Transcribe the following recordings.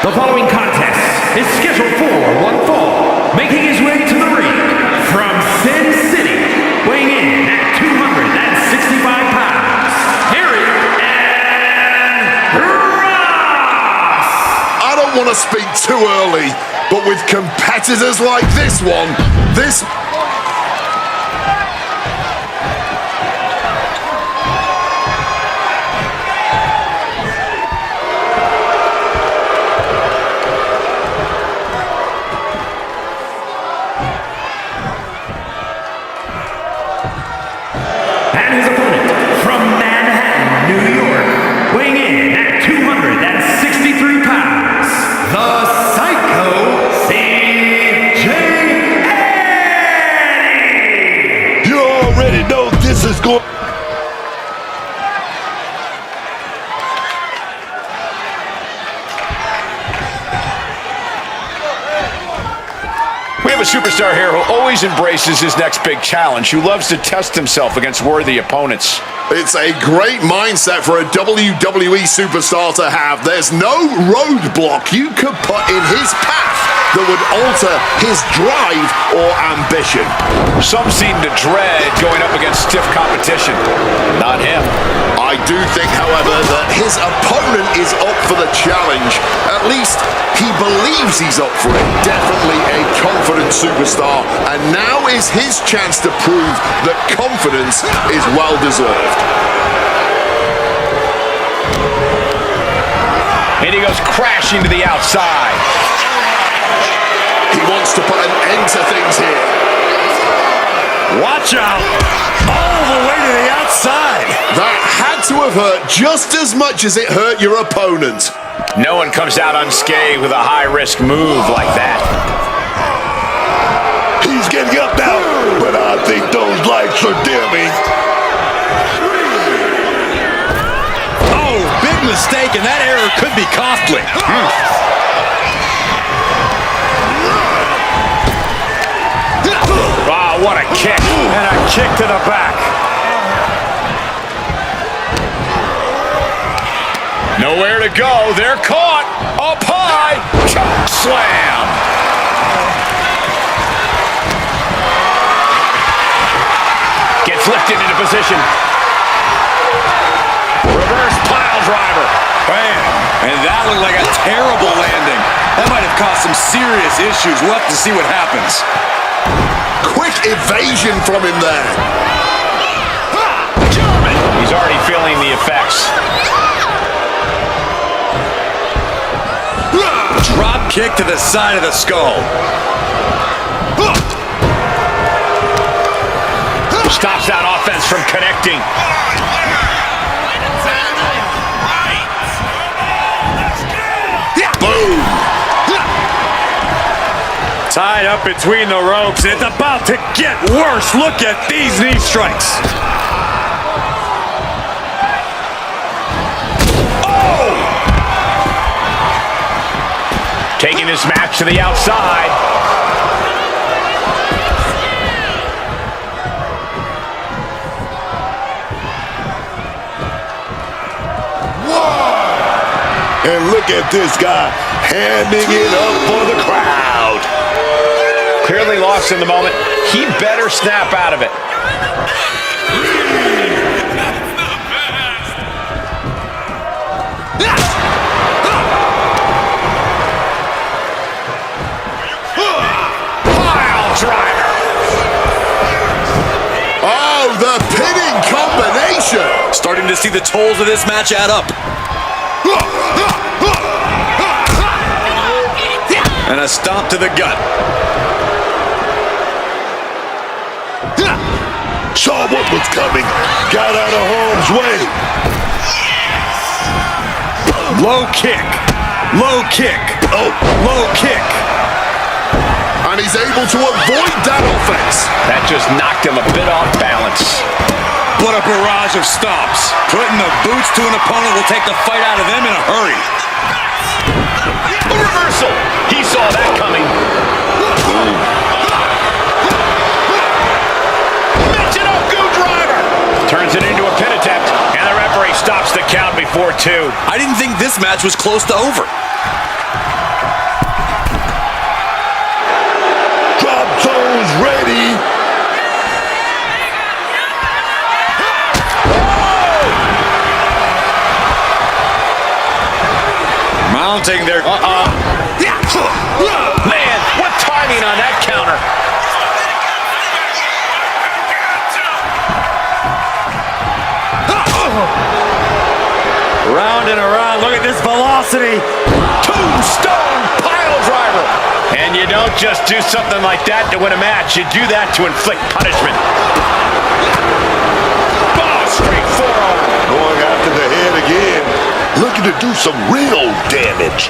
The following contest is scheduled for one fall, making his way to the ring from Sin City, weighing in at 265 pounds, Harry and Ross! I don't want to speak too early, but with competitors like this one, And his opponent from Manhattan, New York, weighing in at 263 pounds, the Psycho CJ Eddie! You already know this is going. We have a superstar here who always embraces his next big challenge, who loves to test himself against worthy opponents. It's a great mindset for a WWE superstar to have. There's no roadblock you could put in his path that would alter his drive or ambition. Some seem to dread going up against stiff competition. Not him. I do think, however, that his opponent is up for the challenge. At least he believes he's up for it. Definitely a confident superstar, and now is his chance to prove that confidence is well deserved. And he goes crashing to the outside. He wants to put an end to things here. Watch out! All the way to the outside! That had to have hurt just as much as it hurt your opponent. No one comes out unscathed with a high-risk move like that. He's getting up now, but I think those lights are dimming. Oh, big mistake, and that error could be costly. Wow, what a kick. And a kick to the back. Nowhere to go. They're caught. Up high. Choke slam. Gets lifted into position. Reverse pile driver. Bam! And that looked like a terrible landing. That might have caused some serious issues. We'll have to see what happens. Quick evasion from him there. German. He's already feeling the effects. Drop kick to the side of the skull. Stops that offense from connecting. Boom. Tied up between the ropes. It's about to get worse. Look at these knee strikes. Oh! Taking this match to the outside. And look at this guy handing it up for the crowd. Clearly lost in the moment. He better snap out of it. Pile driver. Oh, the pinning combination. Starting to see the tolls of this match add up. And a stomp to the gut. Saw what was coming. Got out of harm's way. Low kick. Low kick. Oh, Low kick. and he's able to avoid that offense. That just knocked him a bit off balance. What a barrage of stomps. Putting the boots to an opponent will take the fight out of them in a hurry. A reversal. He saw that coming. Michinoku driver. Turns it into a pin attempt, and the referee stops the count before 2. I didn't think this match was close to over. counting there. Man, what timing on that counter. Round and around. Look at this velocity. Tombstone pile driver. And you don't just do something like that to win a match. You do that to inflict punishment. Oh, straight forearm. Going after the head again. Looking to do some real damage.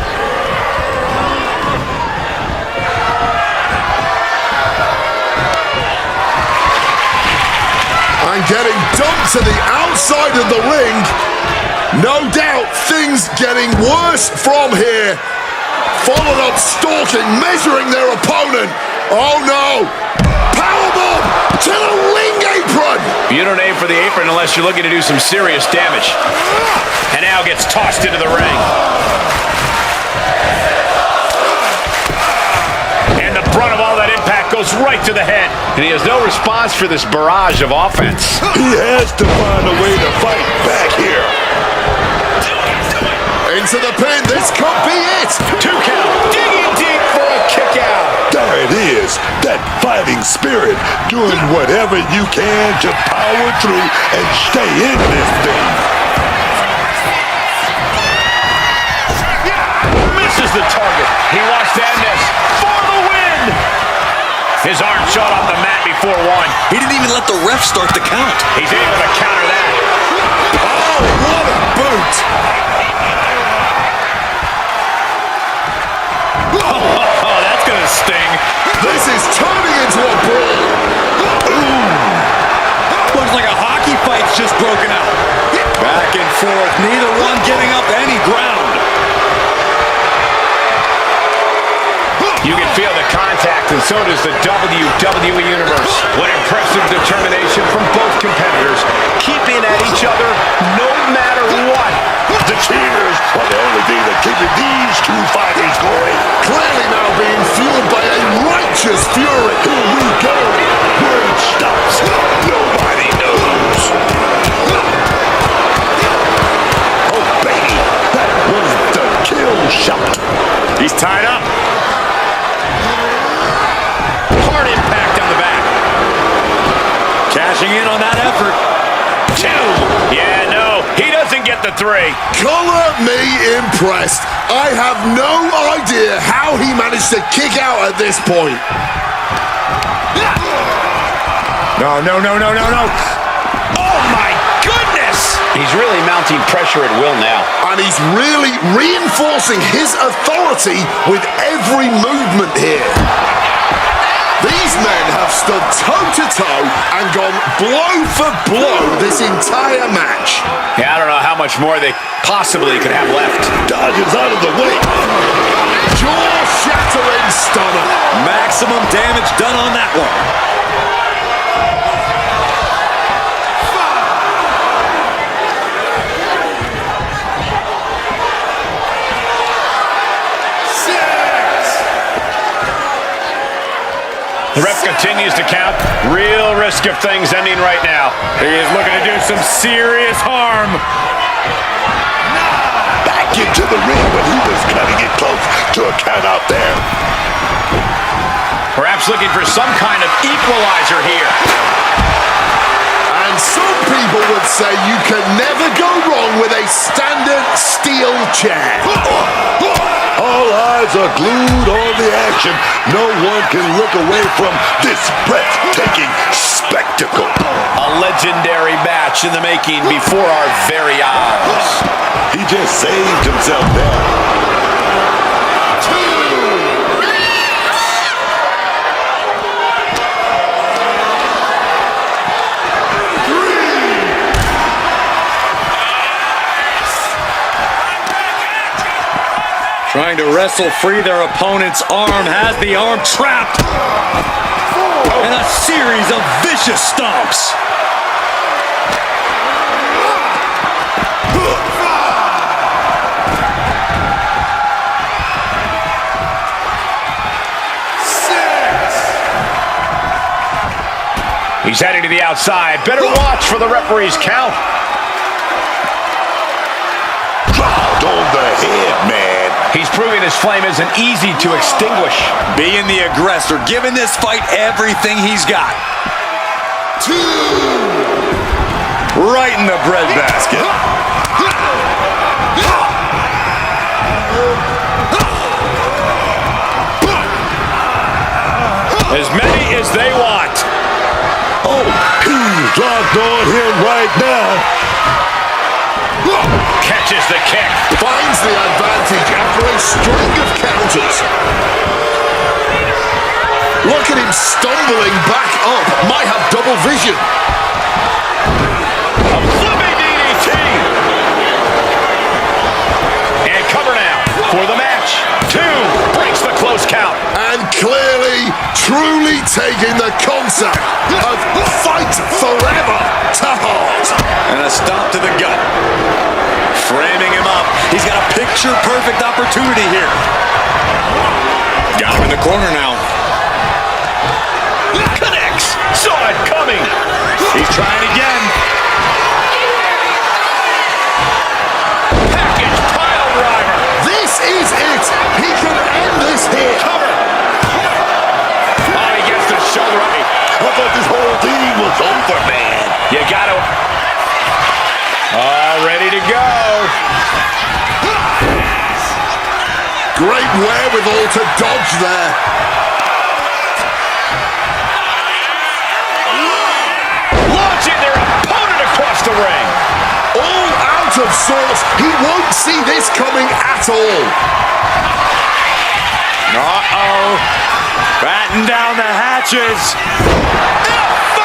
And getting dumped to the outside of the ring. No doubt things getting worse from here. Followed up stalking, measuring their opponent. Oh no! Powerbomb to the ring apron! You don't aim for the apron unless you're looking to do some serious damage. And now gets tossed into the ring. And the brunt of all that impact goes right to the head. And he has no response for this barrage of offense. He has to find a way to fight back here. Into the pin, this could be it! 2 count, digging deep for a kick out. There it is, that fighting spirit, doing whatever you can to power through and stay in this thing. Misses the target. He lost Edness for the win. His arm shot off the mat before 1. He didn't even let the ref start the count. He's able to counter that. Oh, what a boot! Oh, that's gonna sting. This is turning into a brawl. Looks like a hockey fight's just broken out. Back and forth, neither one giving up any ground. You can feel the contact, and so does the WWE Universe. What impressive determination from both competitors, keeping at each other no matter what. The cheers are the only thing that keeping these two fighters going. Clearly now being fueled by a righteous fury. Here we go. Where it stops, nobody knows. Oh, baby, that was the kill shot. He's tied up. Hard impact on the back. Cashing in on that effort. 2. Yeah, no, he doesn't get the 3. Color me impressed. I have no idea how he managed to kick out at this point. No. Oh, my goodness! He's really mounting pressure at will now. And he's really reinforcing his authority with every movement here. These men have stood toe-to-toe and gone blow for blow this entire match. Yeah, I don't know how much more they possibly could have left. Dodges out of the way. Jaw-shattering stunner. Maximum damage done on that one. The ref continues to count. Real risk of things ending right now. He is looking to do some serious harm. Back into the ring, but he was cutting it close to a count out there. Perhaps looking for some kind of equalizer here. And some people would say you can never go wrong with a standard steel chair. All eyes are glued on the action. No one can look away from this breathtaking spectacle. A legendary match in the making before our very eyes. He just saved himself there. Trying to wrestle free their opponent's arm, has the arm trapped. And a series of vicious stomps. He's heading to the outside. Better watch for the referee's count. Dropped on the head, man. He's proving his flame isn't easy to extinguish. Being the aggressor, giving this fight everything he's got. Right in the breadbasket. As many as they want. Oh, he's locked on him right now. Catches the kick. Finds the advantage after a string of counters. Look at him stumbling back up. Might have double vision. A flipping DDT. And cover now for the match. 2 breaks the close count. And clearly, truly taking the concept of fight forever to heart. And a stop to the gut. Framing him up. He's got a picture-perfect opportunity here. Got him in the corner now. Connects. Saw it coming. He's trying again. Package pile driver. This is it. He can end this here. Cover. Oh, he gets the shoulder up. I thought this whole thing was over, man. You got to. All ready to go. Great wherewithal to dodge there. Launching their opponent across the ring. All out of sorts. He won't see this coming at all. Uh-oh. Batten down the hatches. F5!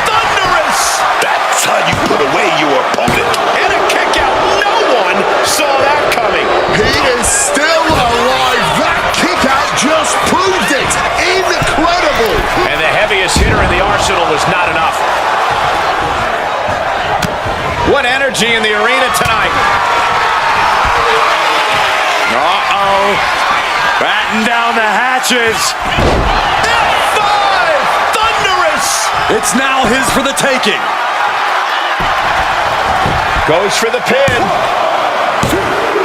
Thunderous! That's how you put away your opponent. And a kick out. No one saw that coming. He is still alive. That kick out just proved it. Incredible. And the heaviest hitter in the arsenal was not enough. What energy in the arena tonight. Uh-oh. Batten down the hatches. F5! Thunderous! It's now his for the taking. Goes for the pin.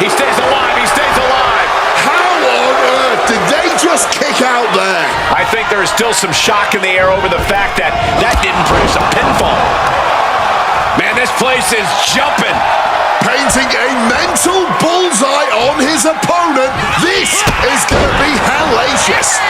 He stays alive. He stays alive. How on earth did they just kick out there? I think there is still some shock in the air over the fact that that didn't produce a pinfall. Man, this place is jumping. Painting a mental bullseye on his opponent. This is going to be hellacious.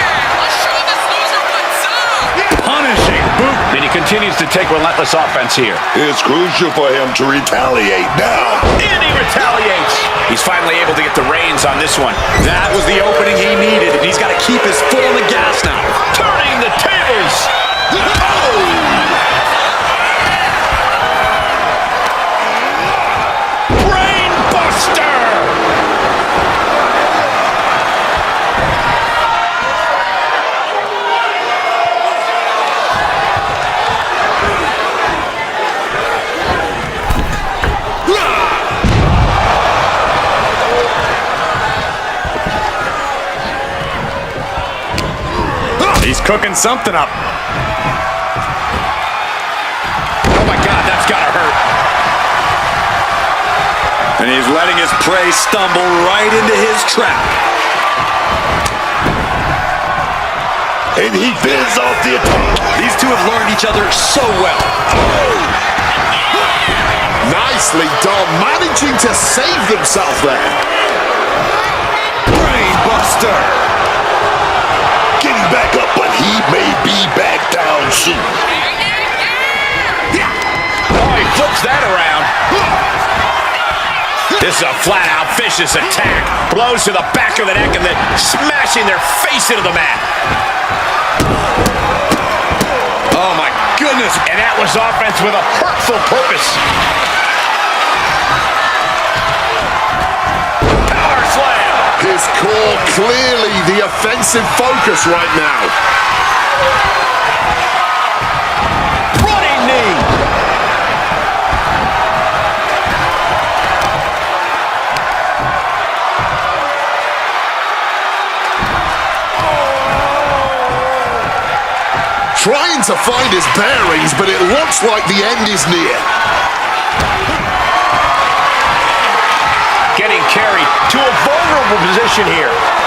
Punishing boot. And he continues to take relentless offense here. It's crucial for him to retaliate now. And he retaliates. He's finally able to get the reins on this one. That was the opening he needed, and he's got to keep his foot on the gas now. Turning the tables. Brain buster. He's cooking something up. Oh my God, that's gotta hurt. And he's letting his prey stumble right into his trap. And he fends off the attack. These two have learned each other so well. Nicely done, managing to save themselves there. Brain buster. Getting back up, but he may be back down soon. Oh, he flips that around. This is a flat-out vicious attack. Blows to the back of the neck and then smashing their face into the mat. Oh my goodness. And that was offense with a hurtful purpose. Power slam. His core clearly the offensive focus right now. Running knee. Trying to find his bearings, but it looks like the end is near. Getting carried to a vulnerable position here.